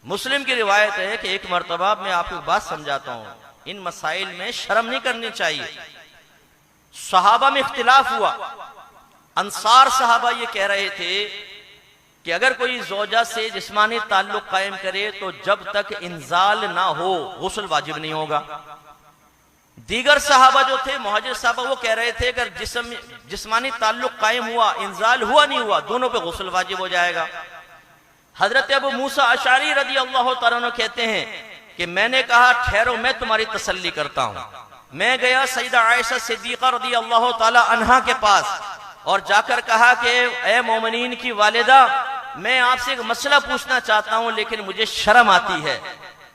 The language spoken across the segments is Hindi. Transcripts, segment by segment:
मुस्लिम की रिवायत है कि एक मर्तबा मैं आपको बात समझाता हूं, इन मसाइल में शर्म नहीं करनी चाहिए। सहाबा में इख्तिलाफ हुआ। अंसार सहाबा ये कह रहे थे कि अगर कोई ज़ौजा से जिस्मानी ताल्लुक कायम करे तो जब तक इंजाल ना हो गुस्ल वाजिब नहीं होगा। दीगर सहाबा जो थे मुहाजिर सहाबा वो कह रहे थे अगर जिस्मानी ताल्लुक कायम हुआ, इंजाल हुआ नहीं हुआ, दोनों पे गुस्ल वाजिब हो जाएगा। हजरत अबू मूसा अशारी रदी अल्लाह तआला अन्हु कहते हैं कि मैंने कहा ठहरो मैं तुम्हारी तसल्ली करता हूं। मैं गया सईदा आयशा सिद्दीका रदी अल्लाह तआला अन्हा के पास और जाकर कहा कि ए मोमिनीन की वालिदा, मैं आपसे एक मसला पूछना चाहता हूं लेकिन मुझे शर्म आती है।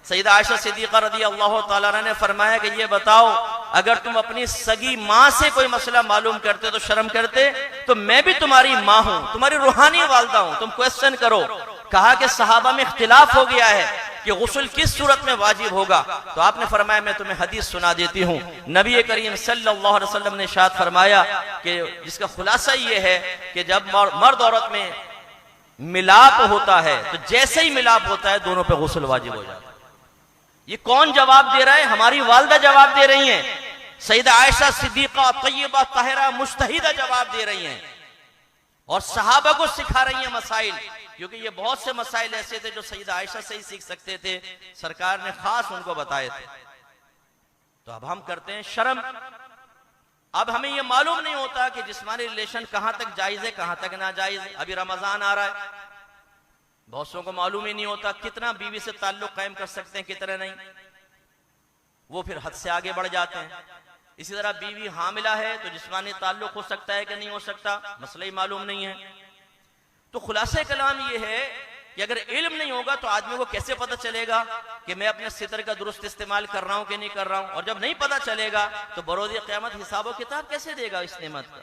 सईदा आयशा सिद्दीका रदी अल्लाह तआला अन्हा ने फरमाया कि ये बताओ, अगर तुम अपनी सगी माँ से कोई मसला मालूम करते तो शर्म करते, तो मैं भी तुम्हारी माँ हूं, तुम्हारी रूहानी वालिदा हूं, तुम क्वेश्चन करो। कहा कि सहाबा में इख्तिलाफ हो गया है कि गुस्ल किस सूरत में वाजिब होगा। तो आपने फरमाया मैं तुम्हें हदीस सुना देती हूँ। नबी करीम सल्लल्लाहु अलैहि वसल्लम ने इरशाद फरमाया कि जिसका खुलासा ये है कि जब मर्द औरत में मिलाप होता है तो जैसे ही मिलाप होता है दोनों पे गुस्ल वाजिब हो जाता है। ये कौन जवाब दे रहा है? हमारी वालिदा जवाब दे रही हैं। सईदा आयशा सिद्दीका तय्यबा ताहिरा मुजतहिदा जवाब दे रही हैं और सहाबा को सिखा रही हैं मसाइल, क्योंकि ये बहुत से मसाइल ऐसे थे जो सईदा आयशा से ही सीख सकते थे, सरकार ने खास उनको बताए थे। तो अब हम करते हैं शर्म। अब हमें ये मालूम नहीं होता कि जिस्मानी रिलेशन कहां तक जायज है कहां तक ना जायज है। अभी रमजान आ रहा है, बहुत सौ को मालूम ही नहीं होता कितना बीवी से ताल्लुक कायम कर सकते हैं कितना नहीं, वो फिर हद से आगे बढ़ जाते हैं। इसी तरह बीवी हामिला है तो जिस्मानी ताल्लुक हो सकता है कि नहीं हो सकता, मसला ही मालूम नहीं है। तो खुलासे कलाम ये है कि अगर इल्म नहीं होगा तो आदमी को कैसे पता चलेगा कि मैं अपने सितर का दुरुस्त इस्तेमाल कर रहा हूं कि नहीं कर रहा हूं। और जब नहीं पता चलेगा तो बरोज़ क़यामत हिसाब व किताब कैसे देगा इस नेमत का।